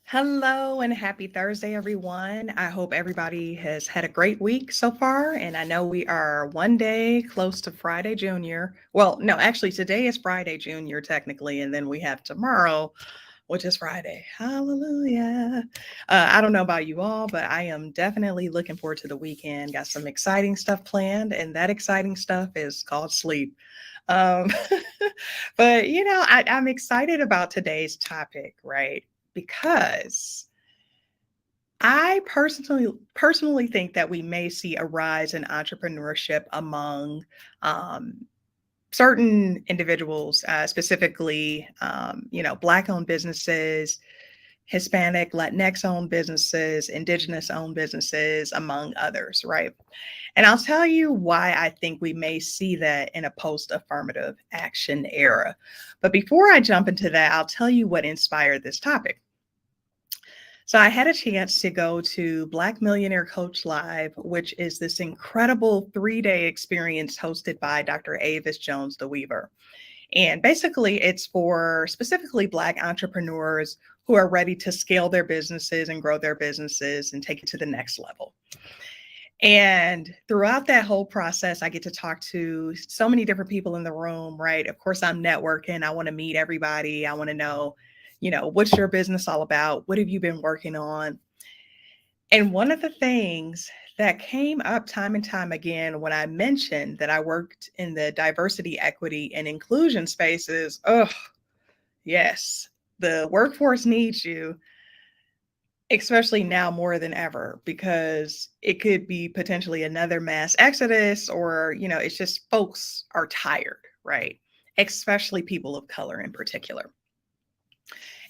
Hello and happy Thursday, everyone. I hope everybody has had a great week so far. And I know we are one day close to Friday Junior. Well, no, actually, today is Friday Junior, technically. And then we have tomorrow, which is Friday. Hallelujah. I don't know about you all, but I am definitely looking forward to the weekend. Got some exciting stuff planned, and that exciting stuff is called sleep. Um, but, I'm excited about today's topic, right? Because I personally think that we may see a rise in entrepreneurship among um, certain individuals, specifically, Black-owned businesses, Hispanic, Latinx-owned businesses, Indigenous-owned businesses, among others, right? And I'll tell you why I think we may see that in a post-affirmative action era. But before I jump into that, I'll tell you what inspired this topic. So I had a chance to go to Black Millionaire Coach Live, which is this incredible 3-day experience hosted by Dr. Avis Jones the Weaver. And basically, it's for specifically Black entrepreneurs who are ready to scale their businesses and grow their businesses and take it to the next level. And throughout that whole process, I get to talk to so many different people in the room, right? Of course, I'm networking. I want to meet everybody. I want to know, what's your business all about? What have you been working on? And one of the things that came up time and time again when I mentioned that I worked in the diversity, equity, and inclusion spaces, oh, yes, the workforce needs you, especially now more than ever, because it could be potentially another mass exodus, or, it's just folks are tired, right? Especially people of color in particular,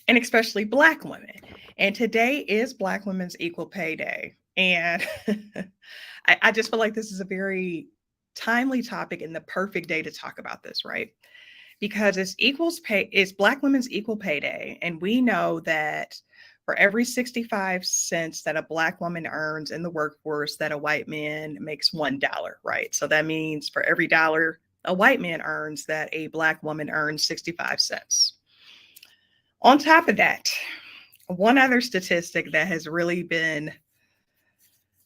and especially Black women. And today is Black Women's Equal Pay Day. And I just feel like this is a very timely topic and the perfect day to talk about this, right? Because it's Black Women's Equal Pay Day. And we know that for every 65 cents that a Black woman earns in the workforce, that a white man makes $1, right? So that means for every dollar a white man earns, that a Black woman earns 65 cents. On top of that, one other statistic that has really been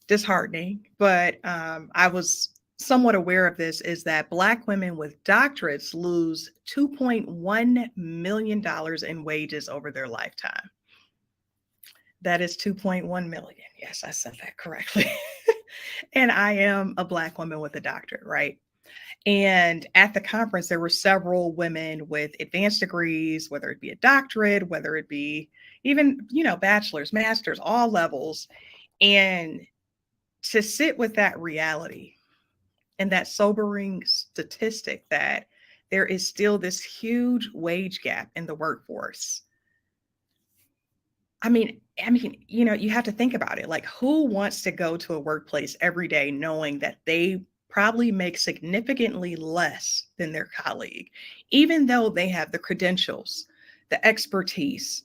disheartening, but I was somewhat aware of this, is that Black women with doctorates lose $2.1 million in wages over their lifetime. That is 2.1 million. Yes, I said that correctly. And I am a Black woman with a doctorate, right? And at the conference, there were several women with advanced degrees, whether it be a doctorate, whether it be even, bachelor's, master's, all levels. And to sit with that reality and that sobering statistic that there is still this huge wage gap in the workforce. You have to think about it. Like, who wants to go to a workplace every day knowing that they probably make significantly less than their colleague, even though they have the credentials, the expertise,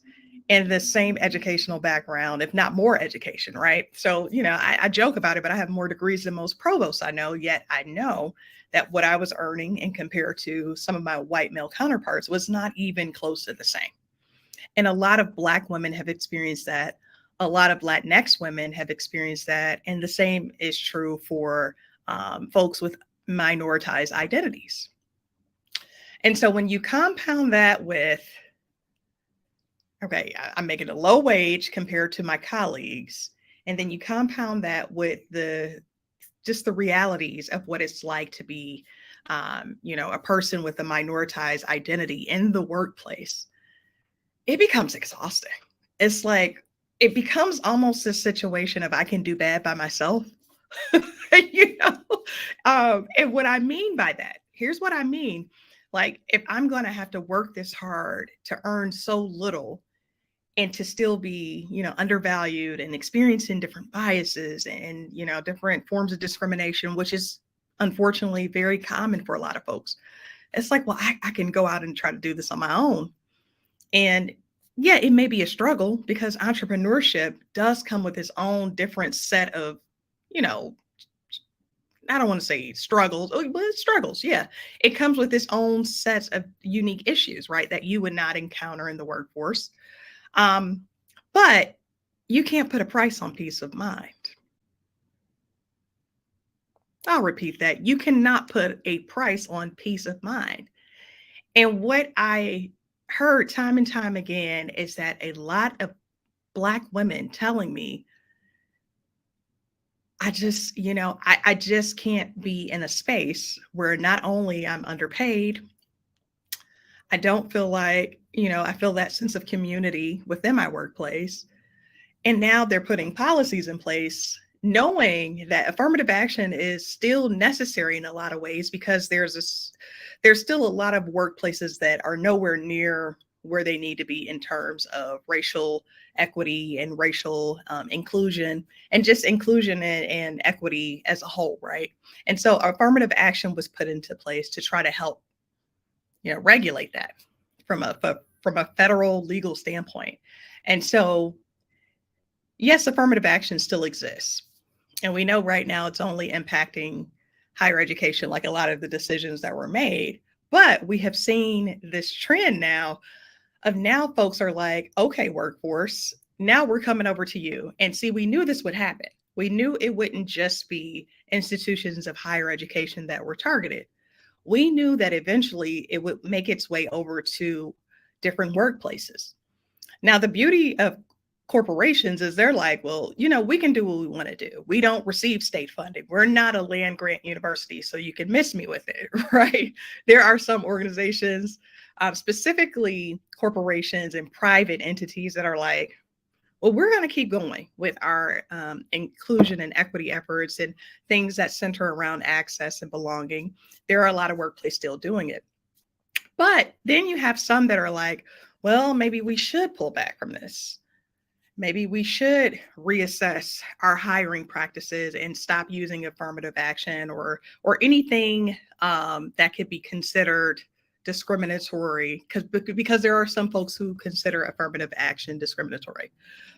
and the same educational background, if not more education, right? So, I joke about it, but I have more degrees than most provosts I know, yet I know that what I was earning and compared to some of my white male counterparts was not even close to the same. And a lot of Black women have experienced that. A lot of Latinx women have experienced that. And the same is true for folks with minoritized identities. And so when you compound that with, okay, I'm making a low wage compared to my colleagues, and then you compound that with just the realities of what it's like to be, a person with a minoritized identity in the workplace, it becomes exhausting. It's like, it becomes almost a situation of I can do bad by myself. you know? And what I mean by that, here's what I mean. Like, if I'm going to have to work this hard to earn so little and to still be, undervalued and experiencing different biases and, different forms of discrimination, which is unfortunately very common for a lot of folks. It's like, well, I can go out and try to do this on my own. And yeah, it may be a struggle because entrepreneurship does come with its own different set of, you know, I don't want to say struggles, but it's struggles. Yeah. It comes with its own sets of unique issues, right? That you would not encounter in the workforce. Um, But you can't put a price on peace of mind. I'll repeat that. You cannot put a price on peace of mind. And what I heard time and time again is that a lot of Black women telling me, I just can't be in a space where not only I'm underpaid, I don't feel like, I feel that sense of community within my workplace. And now they're putting policies in place, knowing that affirmative action is still necessary in a lot of ways, because there's still a lot of workplaces that are nowhere near where they need to be in terms of racial equity and racial inclusion, and just inclusion and equity as a whole, right? And so affirmative action was put into place to try to help, regulate that from a federal legal standpoint. And so, yes, affirmative action still exists. And we know right now it's only impacting higher education, like a lot of the decisions that were made. But we have seen this trend now folks are like, okay, workforce, now we're coming over to you. And see, we knew this would happen. We knew it wouldn't just be institutions of higher education that were targeted. We knew that eventually it would make its way over to different workplaces. Now, the beauty of corporations is they're like, well, we can do what we want to do. We don't receive state funding. We're not a land grant university, so you can miss me with it, right? There are some organizations, specifically corporations and private entities, that are like, well, we're going to keep going with our inclusion and equity efforts and things that center around access and belonging. There are a lot of workplaces still doing it. But then you have some that are like, well, maybe we should pull back from this. Maybe we should reassess our hiring practices and stop using affirmative action or anything that could be considered discriminatory, because there are some folks who consider affirmative action discriminatory.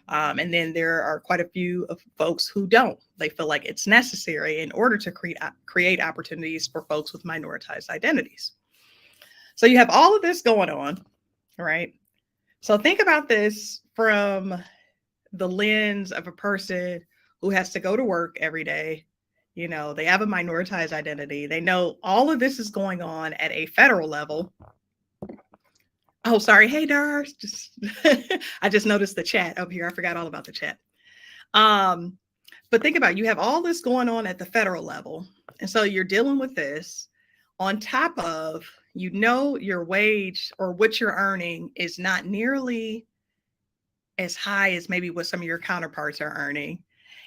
And then there are quite a few of folks who don't. They feel like it's necessary in order to create opportunities for folks with minoritized identities. So you have all of this going on, right? So think about this from the lens of a person who has to go to work every day. They have a minoritized identity. They know all of this is going on at a federal level. Oh, sorry. Hey, Dars. I just noticed the chat up here. I forgot all about the chat. But think about it. You have all this going on at the federal level. And so you're dealing with this on top of, your wage or what you're earning is not nearly as high as maybe what some of your counterparts are earning.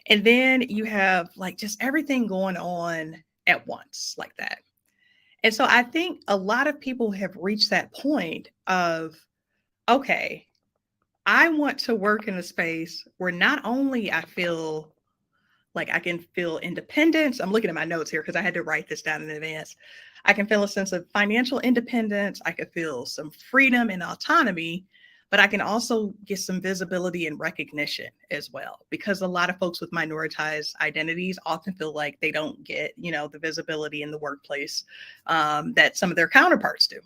And then you have like just everything going on at once like that. And so I think a lot of people have reached that point of, okay, I want to work in a space where not only I feel like I can feel independence. I'm looking at my notes here because I had to write this down in advance. I can feel a sense of financial independence. I can feel some freedom and autonomy, but I can also get some visibility and recognition as well, because a lot of folks with minoritized identities often feel like they don't get, the visibility in the workplace that some of their counterparts do.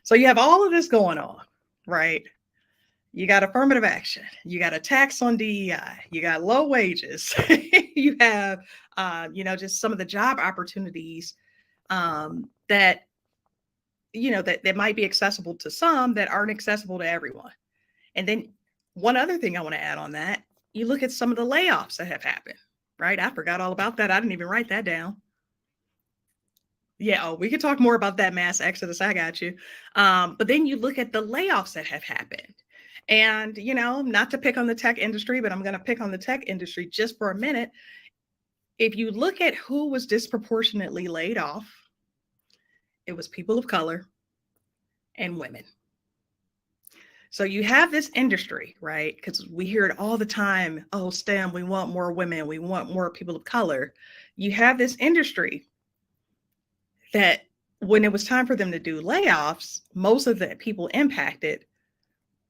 So you have all of this going on, right? You got affirmative action, you got a tax on DEI, you got low wages, you have, just some of the job opportunities that might be accessible to some that aren't accessible to everyone. And then one other thing I want to add on that, you look at some of the layoffs that have happened, right? I forgot all about that. I didn't even write that down. Yeah, we could talk more about that mass exodus. I got you. But then you look at the layoffs that have happened. And, not to pick on the tech industry, but I'm going to pick on the tech industry just for a minute. If you look at who was disproportionately laid off, it was people of color and women. So you have this industry, right? Because we hear it all the time. Oh, STEM, we want more women. We want more people of color. You have this industry that when it was time for them to do layoffs, most of the people impacted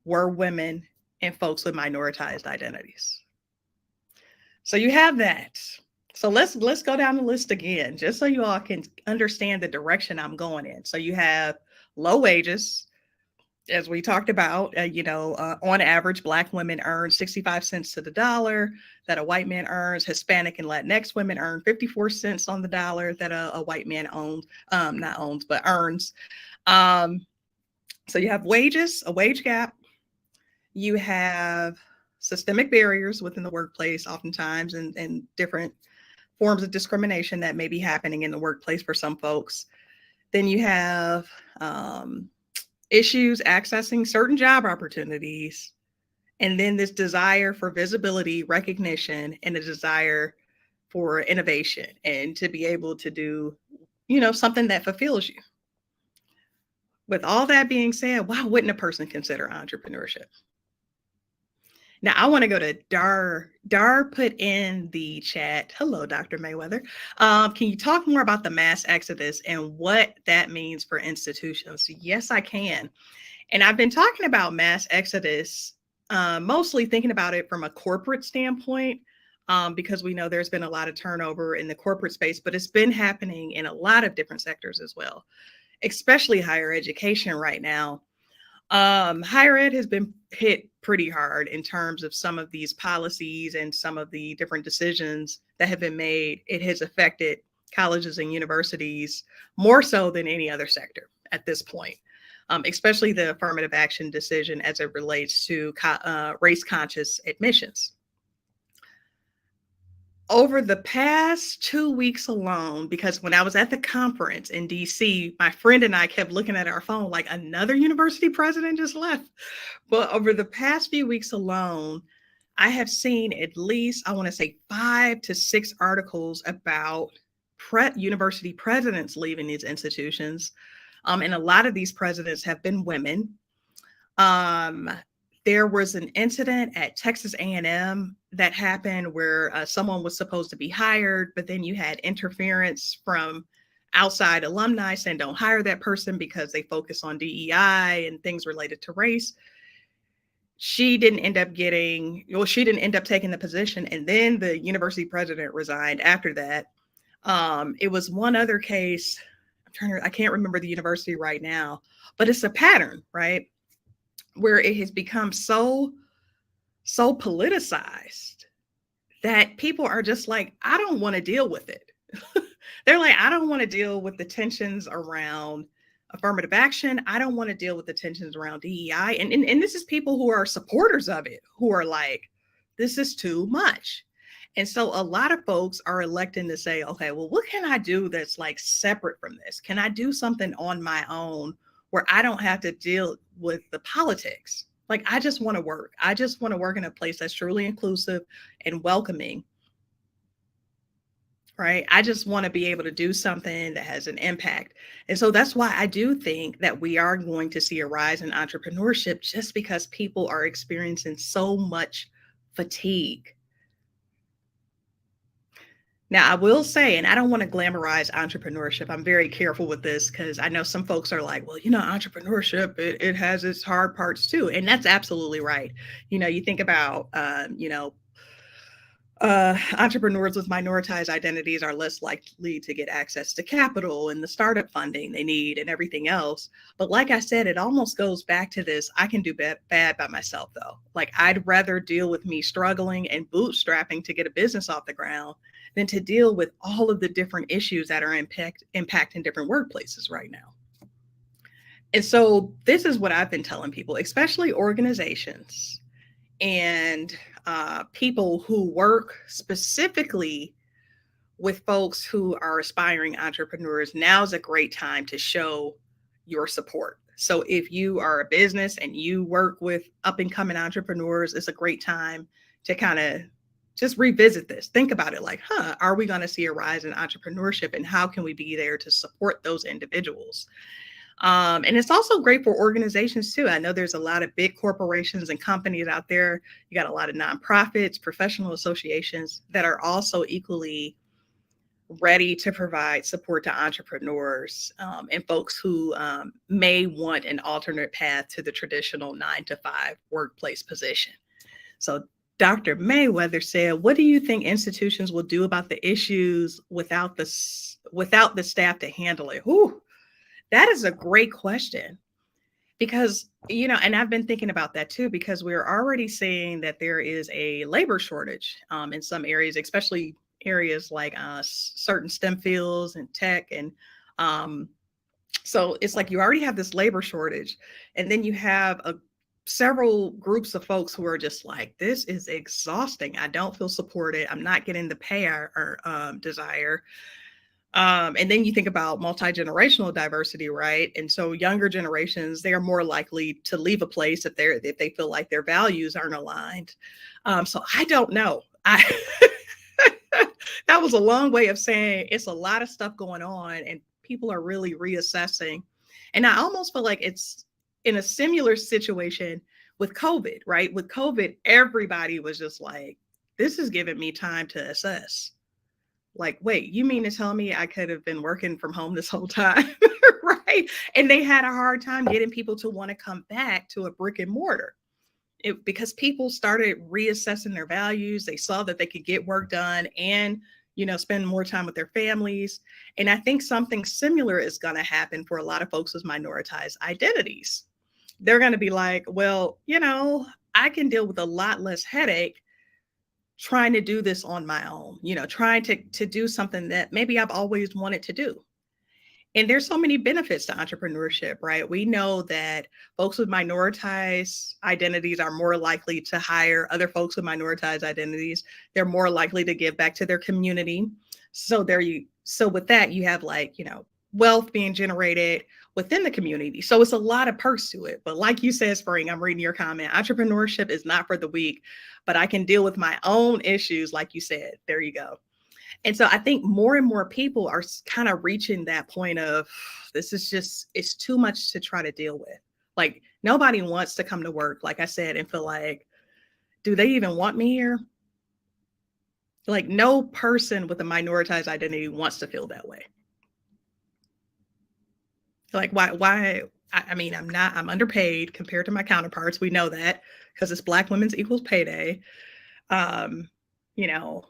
were women and folks with minoritized identities. So you have that. So let's go down the list again, just so you all can understand the direction I'm going in. So you have low wages, as we talked about, on average, Black women earn 65 cents to the dollar that a white man earns. Hispanic and Latinx women earn 54 cents on the dollar that a white man owns, not owns, but earns. Um, so you have wages, a wage gap. You have systemic barriers within the workplace, oftentimes, and different forms of discrimination that may be happening in the workplace for some folks. Then you have issues accessing certain job opportunities, and then this desire for visibility, recognition, and a desire for innovation and to be able to do, something that fulfills you. With all that being said, why wouldn't a person consider entrepreneurship? Now, I want to go to Dar. Dar put in the chat, hello, Dr. Mayweather. Can you talk more about the mass exodus and what that means for institutions? Yes, I can. And I've been talking about mass exodus, mostly thinking about it from a corporate standpoint, because we know there's been a lot of turnover in the corporate space, but it's been happening in a lot of different sectors as well, especially higher education right now. Higher ed has been hit pretty hard in terms of some of these policies and some of the different decisions that have been made. It has affected colleges and universities more so than any other sector at this point, especially the affirmative action decision as it relates to race-conscious admissions. Over the past 2 weeks alone, because when I was at the conference in DC, my friend and I kept looking at our phone like another university president just left. But over the past few weeks alone, I have seen at least, I want to say 5 to 6 articles about university presidents leaving these institutions. And a lot of these presidents have been women. There was an incident at Texas A&M that happened where someone was supposed to be hired, but then you had interference from outside alumni saying don't hire that person because they focus on DEI and things related to race. She didn't end up taking the position, and then the university president resigned after that. It was one other case. I can't remember the university right now, but it's a pattern, right? Where it has become so politicized that people are just like, I don't want to deal with it. They're like, I don't want to deal with the tensions around affirmative action. I don't want to deal with the tensions around DEI. And this is people who are supporters of it, who are like, this is too much. And so a lot of folks are electing to say, okay, well, what can I do that's like separate from this? Can I do something on my own where I don't have to deal with the politics? Like, I just want to work. I just want to work in a place that's truly inclusive and welcoming, right? I just want to be able to do something that has an impact. And so that's why I do think that we are going to see a rise in entrepreneurship, just because people are experiencing so much fatigue. Now, I will say, and I don't want to glamorize entrepreneurship. I'm very careful with this because I know some folks are like, well, entrepreneurship, it has its hard parts too. And that's absolutely right. You think about, entrepreneurs with minoritized identities are less likely to get access to capital and the startup funding they need and everything else. But like I said, it almost goes back to this. I can do bad by myself, though. Like, I'd rather deal with me struggling and bootstrapping to get a business off the ground than to deal with all of the different issues that are impacting different workplaces right now. And so this is what I've been telling people, especially organizations and people who work specifically with folks who are aspiring entrepreneurs. Now's a great time to show your support. So if you are a business and you work with up and coming entrepreneurs, it's a great time to kind of just revisit this. Think about it like, are we going to see a rise in entrepreneurship, and how can we be there to support those individuals? And it's also great for organizations too. I know there's a lot of big corporations and companies out there. You got a lot of nonprofits, professional associations that are also equally ready to provide support to entrepreneurs and folks who may want an alternate path to the traditional 9-to-5 workplace position. So Dr. Mayweather said, what do you think institutions will do about the issues without the staff to handle it? Ooh, that is a great question. Because, and I've been thinking about that too, because we're already seeing that there is a labor shortage in some areas, especially areas like certain STEM fields and tech. And um, so it's like you already have this labor shortage. And then you have several groups of folks who are just like, this is exhausting. I don't feel supported. I'm not getting the pay I desire. And then you think about multi-generational diversity, right? And so younger generations, they are more likely to leave a place if they feel like their values aren't aligned. So I don't know. I that was a long way of saying it's a lot of stuff going on, and people are really reassessing. And I almost feel like it's in a similar situation with COVID, right? With COVID, everybody was just like, this is giving me time to assess. Like, wait, you mean to tell me I could have been working from home this whole time? Right? And they had a hard time getting people to want to come back to a brick and mortar. Because people started reassessing their values. They saw that they could get work done and, spend more time with their families. And I think something similar is going to happen for a lot of folks with minoritized identities. They're going to be like, well, I can deal with a lot less headache trying to do this on my own, trying to do something that maybe I've always wanted to do. And there's so many benefits to entrepreneurship, right? We know that folks with minoritized identities are more likely to hire other folks with minoritized identities. They're more likely to give back to their community. So with that, you have wealth being generated within the community. So it's a lot of perks to it. But like you said, Spring, I'm reading your comment. Entrepreneurship is not for the weak, but I can deal with my own issues, like you said. There you go. And so I think more and more people are kind of reaching that point of it's too much to try to deal with. Like nobody wants to come to work, like I said, and feel like, do they even want me here? Like no person with a minoritized identity wants to feel that way. Like why? I'm underpaid compared to my counterparts. We know that because it's Black Women's Equals Pay Day. You know,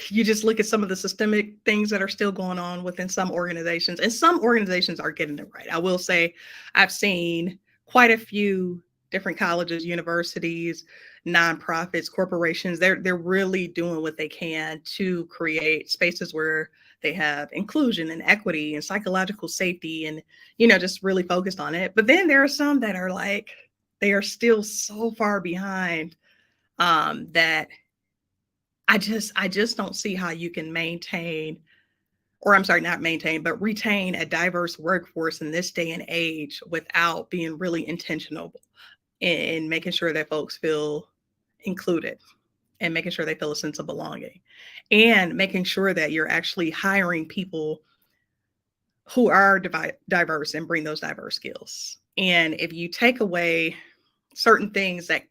you just look at some of the systemic things that are still going on within some organizations, and some organizations are getting it right. I will say I've seen quite a few different colleges, universities, nonprofits, corporations. They're really doing what they can to create spaces where they have inclusion and equity and psychological safety and, just really focused on it. But then there are some that are like, they are still so far behind that I just don't see how you can maintain, or I'm sorry, not maintain, but retain a diverse workforce in this day and age without being really intentional in making sure that folks feel included and making sure they feel a sense of belonging and making sure that you're actually hiring people who are diverse and bring those diverse skills. And if you take away certain things that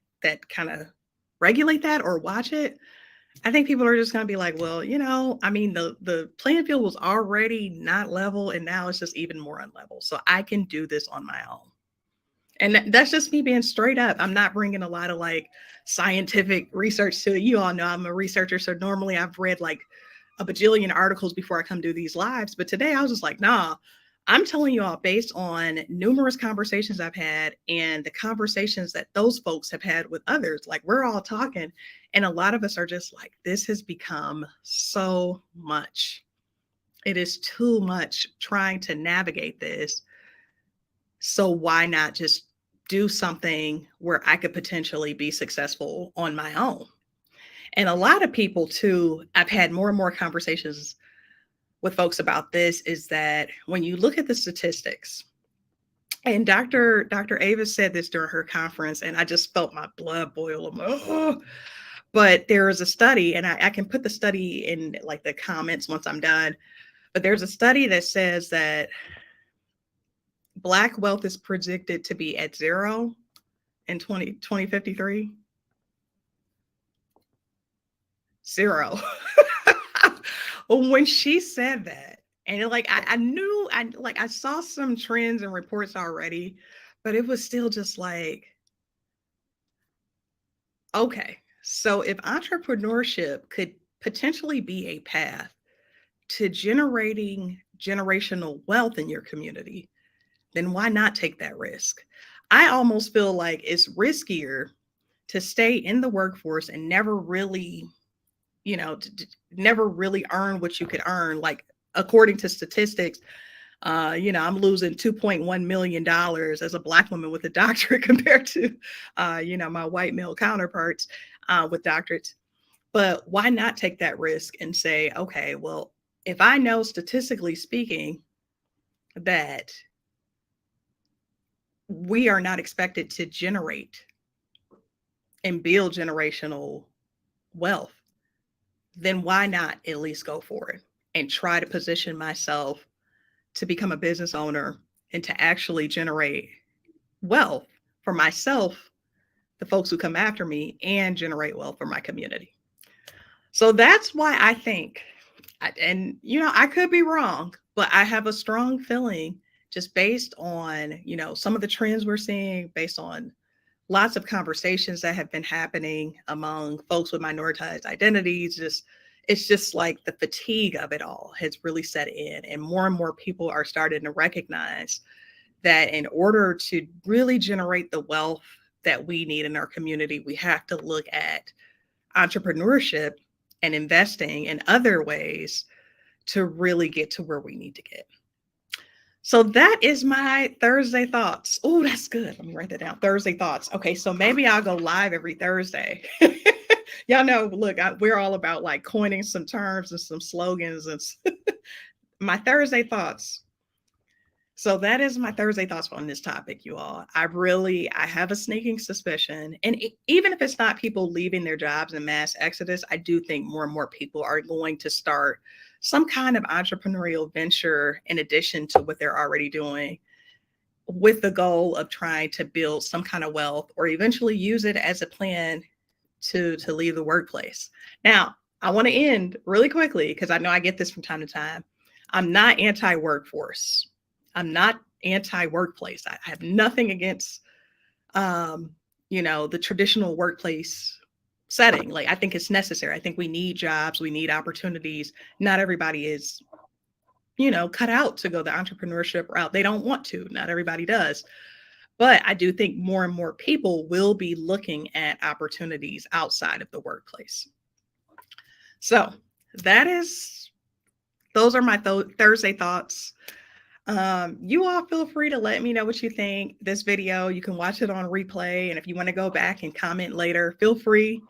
kind of regulate that or watch it, I think people are just going to be like, well, the playing field was already not level and now it's just even more unlevel. So I can do this on my own. And that's just me being straight up. I'm not bringing a lot of scientific research to it. You all know I'm a researcher. So normally I've read a bajillion articles before I come do these lives. But today I was just like, nah, I'm telling you all based on numerous conversations I've had and the conversations that those folks have had with others. Like we're all talking and a lot of us are just like, this has become so much. It is too much trying to navigate this. So why not just do something where I could potentially be successful on my own? And a lot of people too, I've had more and more conversations with folks about this, is that when you look at the statistics, and Dr. Avis said this during her conference, and I just felt my blood boil. But there is a study, and I can put the study in the comments once I'm done, but there's a study that says that Black wealth is predicted to be at zero in 2053. Zero. When she said that, and I knew, I saw some trends and reports already, but it was still just like, okay, so if entrepreneurship could potentially be a path to generating generational wealth in your community, then why not take that risk? I almost feel like it's riskier to stay in the workforce and never really, never really earn what you could earn. Like, according to statistics, I'm losing $2.1 million as a Black woman with a doctorate compared to, my white male counterparts with doctorates. But why not take that risk and say, okay, well, if I know statistically speaking that we are not expected to generate and build generational wealth, then why not at least go for it and try to position myself to become a business owner and to actually generate wealth for myself, the folks who come after me, and generate wealth for my community. So that's why I think, and I could be wrong, but I have a strong feeling just based on, some of the trends we're seeing, based on lots of conversations that have been happening among folks with minoritized identities. It's just like the fatigue of it all has really set in, and more people are starting to recognize that in order to really generate the wealth that we need in our community, we have to look at entrepreneurship and investing in other ways to really get to where we need to get. So that is my Thursday thoughts. Oh, that's good. Let me write that down. Thursday thoughts. Okay, so maybe I'll go live every Thursday. Y'all know, look, we're all about like coining some terms and some slogans and my Thursday thoughts. So that is my Thursday thoughts on this topic, you all. I have a sneaking suspicion. And even if it's not people leaving their jobs in mass exodus, I do think more and more people are going to start some kind of entrepreneurial venture in addition to what they're already doing, with the goal of trying to build some kind of wealth or eventually use it as a plan to leave the workplace. Now, I want to end really quickly because I know I get this from time to time. I'm not anti-workforce. I'm not anti-workplace. I have nothing against, the traditional workplace setting. Like, I think it's necessary. I think we need jobs. We need opportunities. Not everybody is, cut out to go the entrepreneurship route. They don't want to. Not everybody does. But I do think more and more people will be looking at opportunities outside of the workplace. So those are my Thursday thoughts. You all feel free to let me know what you think. This video, you can watch it on replay. And if you want to go back and comment later, feel free.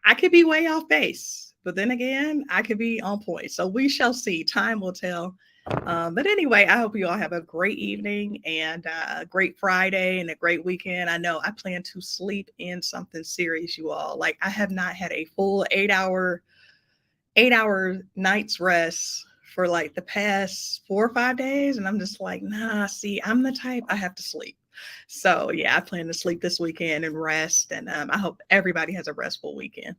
I could be way off base, but then again, I could be on point. So we shall see. Time will tell. But anyway, I hope you all have a great evening and a great Friday and a great weekend. I know I plan to sleep in something serious, you all. Like, I have not had a full 8-hour night's rest for like the past 4 or 5 days. And I'm just like, nah, see, I'm the type, I have to sleep. So yeah, I plan to sleep this weekend and rest. And I hope everybody has a restful weekend.